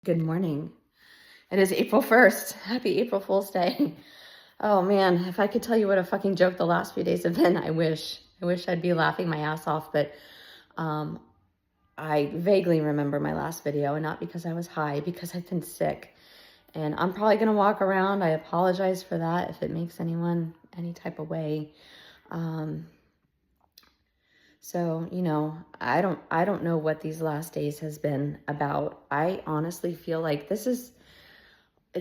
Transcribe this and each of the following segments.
Good morning. It is April 1st. Happy April Fool's Day. Oh man, if I could tell you what a fucking joke the last few days have been, I wish. I wish I'd be laughing my ass off, but um, I vaguely remember my last video, and not because I was high, because I've been sick. And I'm probably gonna walk around. I apologize for that if it makes anyone any type of way. So, I don't know what these last days has been about. I honestly feel like it's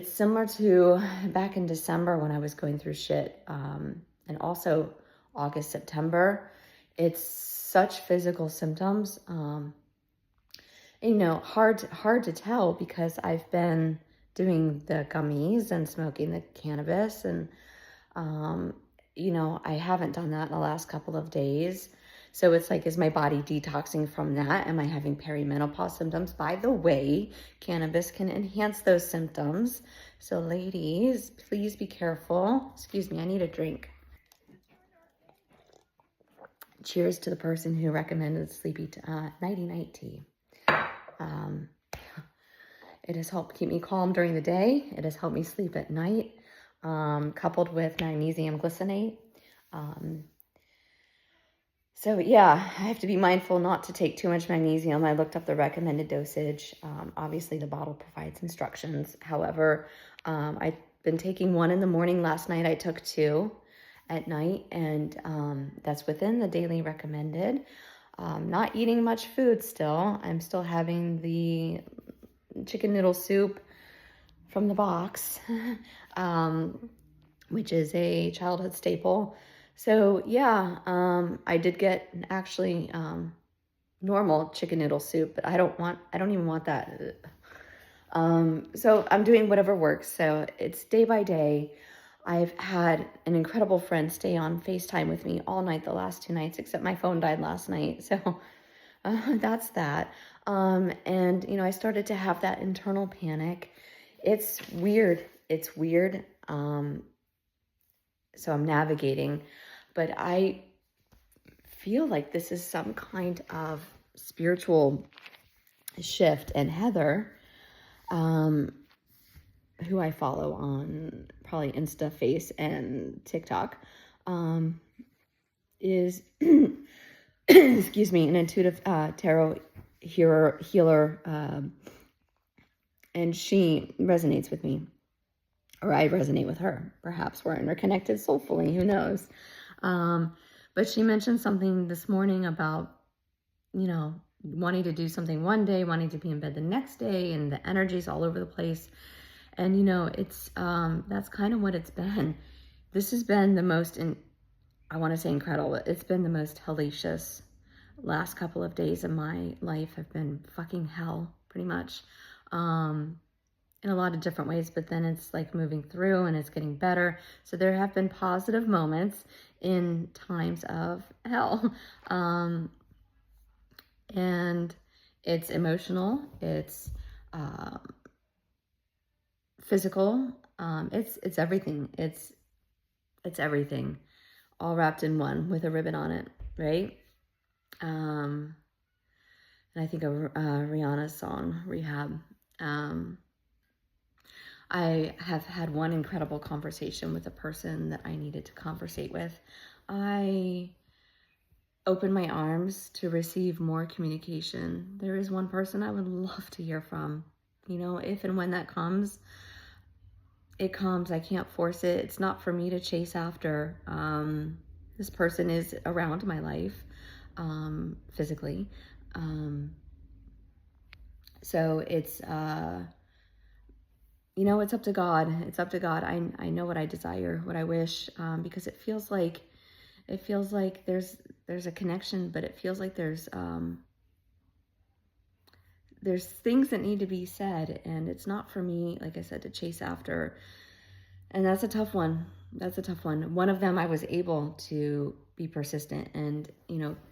similar to back in December when I was going through shit, and also August, September. It's such physical symptoms. Hard to tell because I've been doing the gummies and smoking the cannabis, and I haven't done that in the last couple of days. So it's like, is my body detoxing from that? Am I having perimenopause symptoms? By the way, cannabis can enhance those symptoms. So ladies, please be careful. Excuse me, I need a drink. Cheers to the person who recommended sleepy nighty-night tea. It has helped keep me calm during the day. It has helped me sleep at night, coupled with magnesium glycinate. So yeah, I have to be mindful not to take too much magnesium. I looked up the recommended dosage. Obviously, the bottle provides instructions. However, I've been taking one in the morning. Last night, I took two at night, and that's within the daily recommended. Not eating much food still. I'm still having the chicken noodle soup from the box, which is a childhood staple. So yeah, I did get actually normal chicken noodle soup, but I don't even want that. So I'm doing whatever works. So it's day by day. I've had an incredible friend stay on FaceTime with me all night the last 2 nights, except my phone died last night. So that's that. And I started to have that internal panic. It's weird. So I'm navigating, but I feel like this is some kind of spiritual shift. And Heather, who I follow on probably Insta, Face, and TikTok, is, excuse me, an intuitive tarot healer, and she resonates with me. Or I resonate with her. Perhaps we're interconnected soulfully, who knows? But she mentioned something this morning about, wanting to do something one day, wanting to be in bed the next day, and the energy's all over the place. And, it's, that's kind of what it's been. This has been the most, I want to say incredible, it's been the most hellacious last couple of days of my life have been fucking hell, pretty much. In a lot of different ways, but then it's like moving through and it's getting better. So there have been positive moments in times of hell. And it's emotional, it's physical, it's everything. It's everything all wrapped in one with a ribbon on it, right? And I think of Rihanna's song, Rehab. I have had one incredible conversation with a person that I needed to conversate with. I opened my arms to receive more communication. There is one person I would love to hear from. If and when that comes, it comes. I can't force it. It's not for me to chase after. This person is around my life, physically. So it's... it's up to God. It's up to God. I know what I desire, what I wish, because it feels like there's a connection, but it feels like there's things that need to be said, and it's not for me, like I said, to chase after. And that's a tough one. One of them, I was able to be persistent and,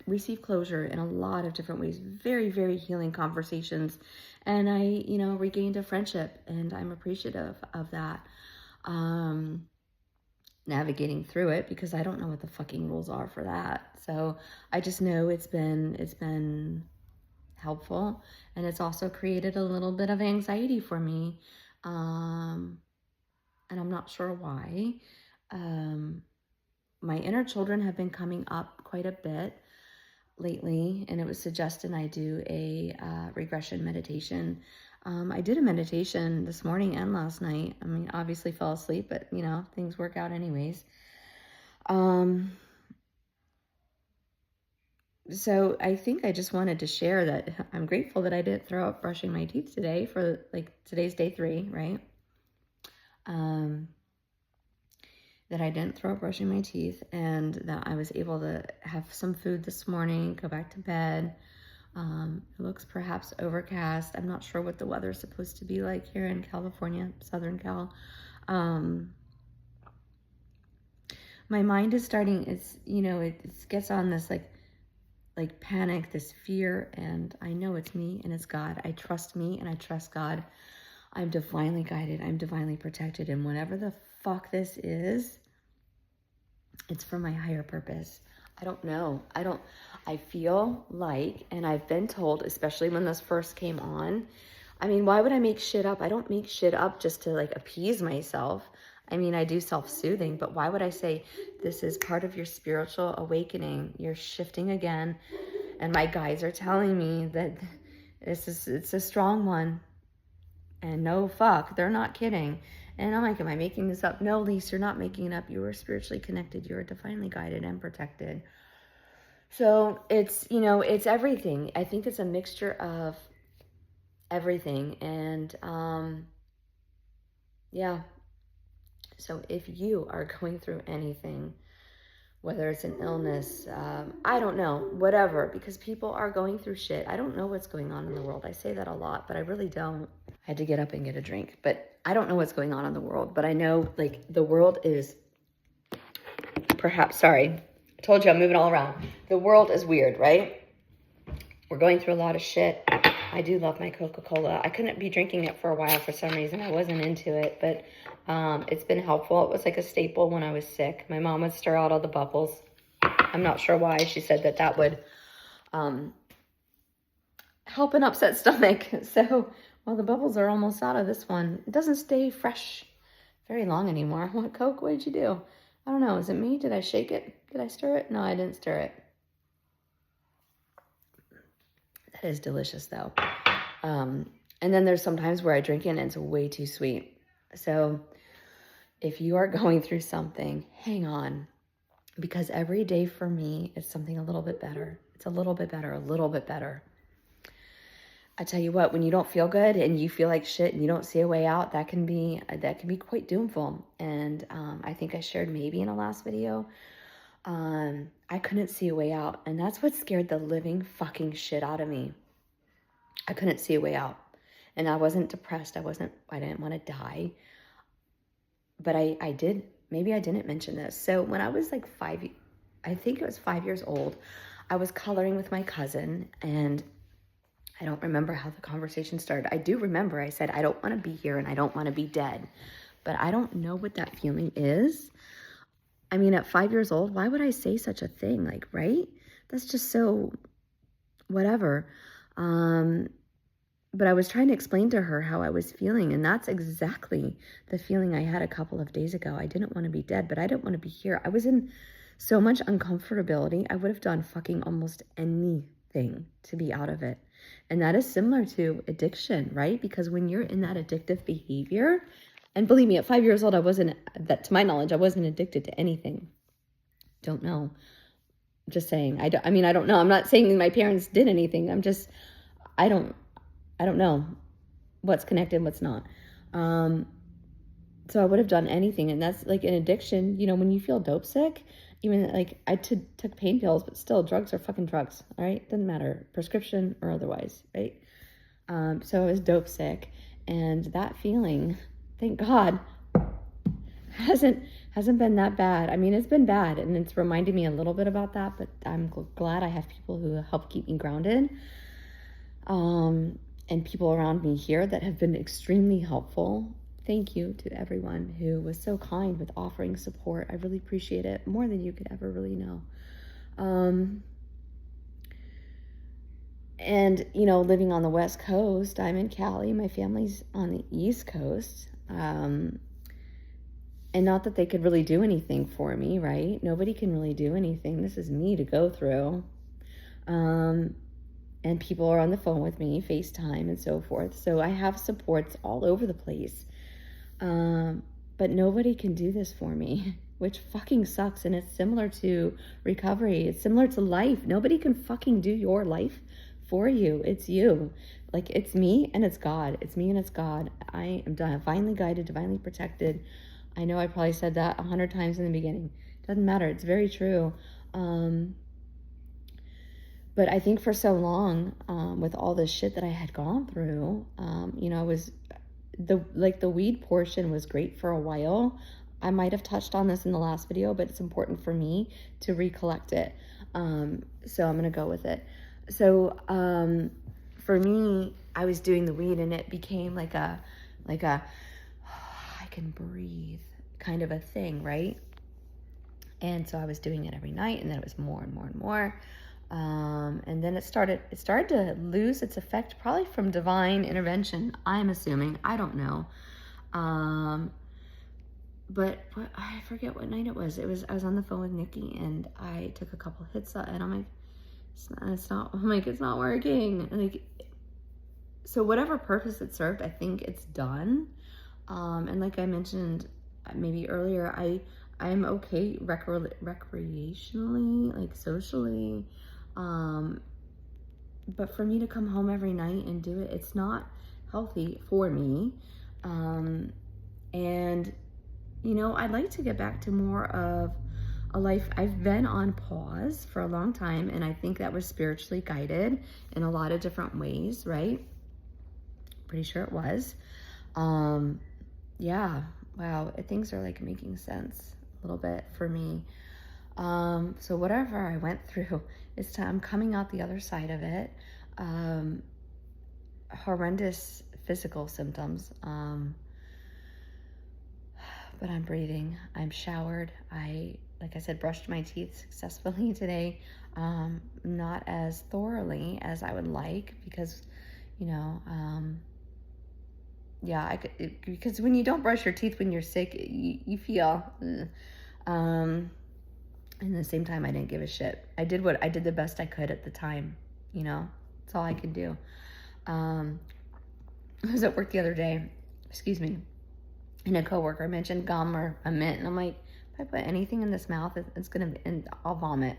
receive closure in a lot of different ways. Very, very healing conversations. And I, regained a friendship, and I'm appreciative of that. Navigating through it, because I don't know what the fucking rules are for that. So I just know it's been helpful. And it's also created a little bit of anxiety for me. And I'm not sure why. My inner children have been coming up quite a bit lately, and it was suggested I do a regression meditation. I did a meditation this morning and last night. I mean, obviously fell asleep, but you know, things work out anyways. So I think I just wanted to share that I'm grateful that I didn't throw up brushing my teeth today for like today's day 3, right? That I didn't throw up brushing my teeth, and that I was able to have some food this morning, go back to bed. It looks perhaps overcast. I'm not sure what the weather's supposed to be like here in California, Southern Cal. My mind is starting, it gets on this like panic, this fear, and I know it's me and it's God. I trust me and I trust God. I'm divinely guided. I'm divinely protected. And whatever the fuck this is, it's for my higher purpose. I don't know. I feel like, and I've been told, especially when this first came on, I mean, why would I make shit up? I don't make shit up just to like appease myself. I mean, I do self-soothing, but why would I say this is part of your spiritual awakening? You're shifting again. And my guides are telling me that it's a strong one. And no, fuck, they're not kidding. And I'm like, am I making this up? No, Lise, you're not making it up. You are spiritually connected. You are divinely guided and protected. So it's, it's everything. I think it's a mixture of everything. And yeah. So if you are going through anything, whether it's an illness, I don't know, whatever, because people are going through shit. I don't know what's going on in the world. I say that a lot, but I really don't. I had to get up and get a drink, but I don't know what's going on in the world. But I know, like, the world is perhaps, sorry, I told you I'm moving all around. The world is weird, right? We're going through a lot of shit. I do love my Coca-Cola. I couldn't be drinking it for a while for some reason. I wasn't into it, but it's been helpful. It was like a staple when I was sick. My mom would stir out all the bubbles. I'm not sure why. She said that would help an upset stomach. So, well, the bubbles are almost out of this one. It doesn't stay fresh very long anymore. What, Coke? What did you do? I don't know. Is it me? Did I shake it? Did I stir it? No, I didn't stir it. That is delicious, though. And then there's some times where I drink it and it's way too sweet. So if you are going through something, hang on. Because every day for me is something a little bit better. It's a little bit better, a little bit better. I tell you what, when you don't feel good and you feel like shit and you don't see a way out, that can be quite doomful. And I think I shared maybe in a last video, I couldn't see a way out. And that's what scared the living fucking shit out of me. I couldn't see a way out. And I wasn't depressed. I didn't want to die. But I did, maybe I didn't mention this. So when I was like 5 years old, I was coloring with my cousin, and I don't remember how the conversation started. I do remember I said, I don't want to be here and I don't want to be dead. But I don't know what that feeling is. I mean, at 5 years old, why would I say such a thing? Like, right? That's just so whatever. But I was trying to explain to her how I was feeling, and that's exactly the feeling I had a couple of days ago. I didn't want to be dead, but I didn't want to be here. I was in so much uncomfortability. I would have done fucking almost anything to be out of it. And that is similar to addiction, right? Because when you're in that addictive behavior, and believe me, at 5 years old, to my knowledge, I wasn't addicted to anything. Don't know. Just saying. I don't know. I'm not saying my parents did anything. I don't know what's connected, what's not. So I would have done anything. And that's like an addiction. When you feel dope sick, even like I took pain pills, but still drugs are fucking drugs. All right. Doesn't matter. Prescription or otherwise. Right. So I was dope sick, and that feeling, thank God, hasn't been that bad. I mean, it's been bad, and it's reminded me a little bit about that, but I'm glad I have people who help keep me grounded. And people around me here that have been extremely helpful. Thank you to everyone who was so kind with offering support. I really appreciate it, more than you could ever really know. And, living on the West Coast, I'm in Cali, my family's on the East Coast. And not that they could really do anything for me, right? Nobody can really do anything. This is me to go through. And people are on the phone with me, FaceTime and so forth. So I have supports all over the place. But nobody can do this for me, which fucking sucks. And it's similar to recovery. It's similar to life. Nobody can fucking do your life for you. It's you. Like, it's me and it's God. It's me and it's God. I am divinely guided, divinely protected. I know I probably said that 100 times in the beginning. Doesn't matter. It's very true. But I think for so long, with all this shit that I had gone through, was the weed portion was great for a while. I might have touched on this in the last video, but it's important for me to recollect it. So I'm going to go with it. So, for me, I was doing the weed and it became like a, I can breathe kind of a thing, right? And so I was doing it every night, and then it was more and more and more. And then it started to lose its effect, probably from divine intervention, I'm assuming. I don't know. But I forget what night it was. I was on the phone with Nikki, and I took a couple hits and I'm like, it's not working. Like, so whatever purpose it served, I think it's done. And like I mentioned maybe earlier, I'm okay recreationally, like socially. But for me to come home every night and do it, it's not healthy for me. And, I'd like to get back to more of a life. I've been on pause for a long time, and I think that was spiritually guided in a lot of different ways, right? Pretty sure it was. Yeah, wow, things are like making sense a little bit for me. So whatever I went through, I'm coming out the other side of it. Horrendous physical symptoms. But I'm breathing. I'm showered. Like I said, brushed my teeth successfully today. Not as thoroughly as I would like because, because when you don't brush your teeth when you're sick, you feel, and at the same time, I didn't give a shit. I did the best I could at the time, that's all I could do. I was at work the other day, and a coworker mentioned gum or a mint, and I'm like, if I put anything in this mouth, and I'll vomit.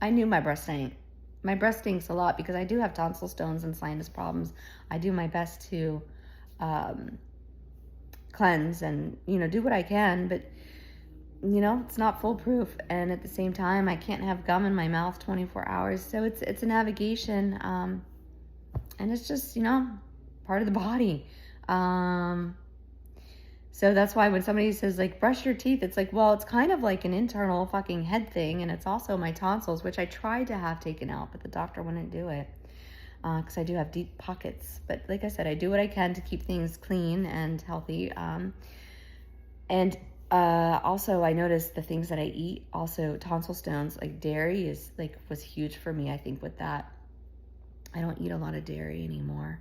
I knew my breath stank. My breath stinks a lot because I do have tonsil stones and sinus problems. I do my best to cleanse and, do what I can, but, it's not foolproof. And at the same time, I can't have gum in my mouth 24 hours. So it's a navigation. And it's just, part of the body. So that's why when somebody says, like, brush your teeth, it's like, well, it's kind of like an internal fucking head thing. And it's also my tonsils, which I tried to have taken out, but the doctor wouldn't do it. Because I do have deep pockets. But like I said, I do what I can to keep things clean and healthy. And also, I noticed the things that I eat, also tonsil stones, like dairy was huge for me, I think, with that. I don't eat a lot of dairy anymore.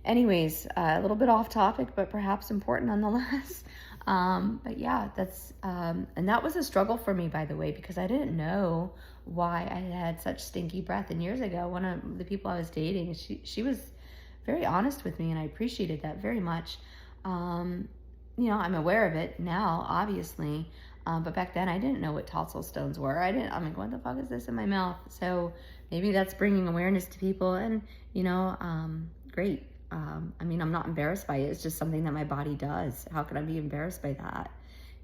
Anyways, a little bit off topic, but perhaps important nonetheless. But yeah, and that was a struggle for me, by the way, because I didn't know why I had such stinky breath. And years ago, one of the people I was dating, she was very honest with me, and I appreciated that very much. I'm aware of it now, obviously. But back then I didn't know what tonsil stones were. I'm like, what the fuck is this in my mouth? So maybe that's bringing awareness to people, and, great. I'm not embarrassed by it. It's just something that my body does. How could I be embarrassed by that?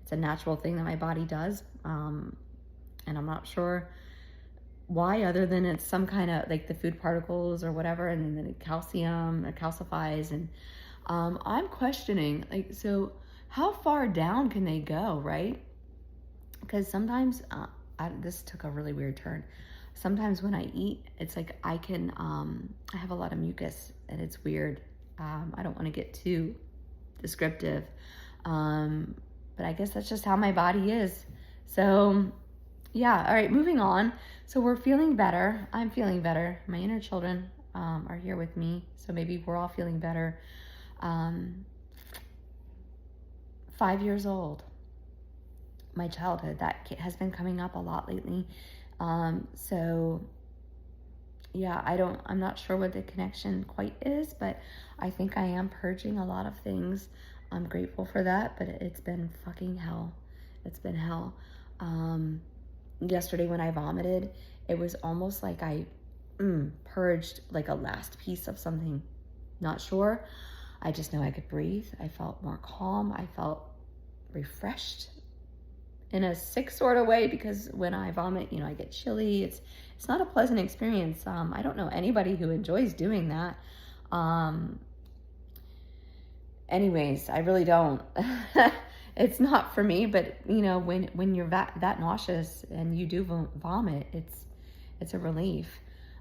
It's a natural thing that my body does. And I'm not sure why, other than it's some kind of, like, the food particles or whatever, and then the calcium or calcifies. And I'm questioning, like, so how far down can they go, right? Because sometimes, this took a really weird turn. Sometimes when I eat, it's like I have a lot of mucus, and it's weird. I don't want to get too descriptive, but I guess that's just how my body is. So Yeah, all right, moving on. So we're feeling better. I'm feeling better. My inner children are here with me, so maybe we're all feeling better. 5 years old, my childhood, that has been coming up a lot lately. So yeah, I'm not sure what the connection quite is, but I think I am purging a lot of things. I'm grateful for that, but it's been fucking hell. It's been hell. Yesterday when I vomited, it was almost like I purged like a last piece of something. Not sure. I just know I could breathe. I felt more calm. I felt refreshed in a sick sort of way, because when I vomit, I get chilly. It's not a pleasant experience. I don't know anybody who enjoys doing that. Anyways, I really don't. It's not for me, but when you're that nauseous and you do vomit, it's a relief.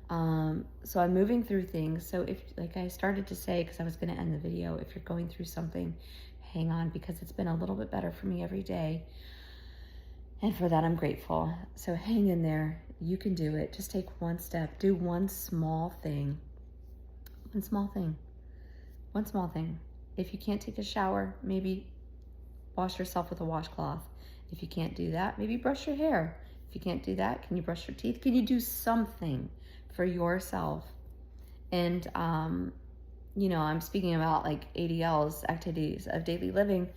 So I'm moving through things. So if, like I started to say, because I was going to end the video, if you're going through something, hang on, because it's been a little bit better for me every day. And for that, I'm grateful. So hang in there. You can do it. Just take one step. Do one small thing. One small thing. One small thing. If you can't take a shower, maybe wash yourself with a washcloth. If you can't do that, maybe brush your hair. If you can't do that, can you brush your teeth? Can you do something for yourself? And, I'm speaking about like ADLs, activities of daily living,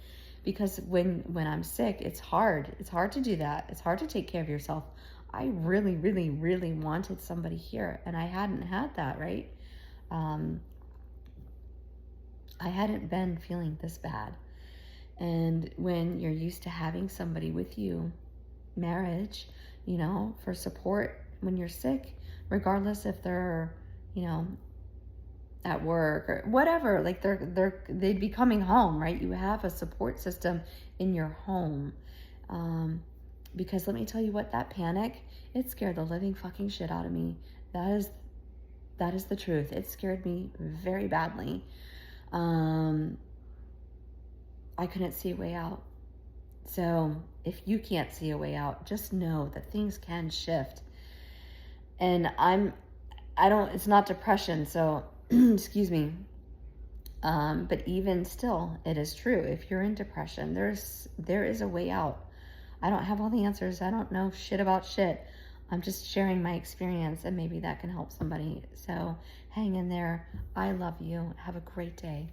because when I'm sick, it's hard. It's hard to do that. It's hard to take care of yourself. I really, really, really wanted somebody here, and I hadn't had that, right? I hadn't been feeling this bad. And when you're used to having somebody with you, marriage, for support when you're sick, regardless if they're, at work or whatever, like they'd be coming home, right? You have a support system in your home. Because let me tell you what, that panic, it scared the living fucking shit out of me. That is the truth. It scared me very badly. I couldn't see a way out. So if you can't see a way out, just know that things can shift. And it's not depression, so excuse me. But even still, it is true. If you're in depression, there is a way out. I don't have all the answers. I don't know shit about shit. I'm just sharing my experience, and maybe that can help somebody. So hang in there. I love you. Have a great day.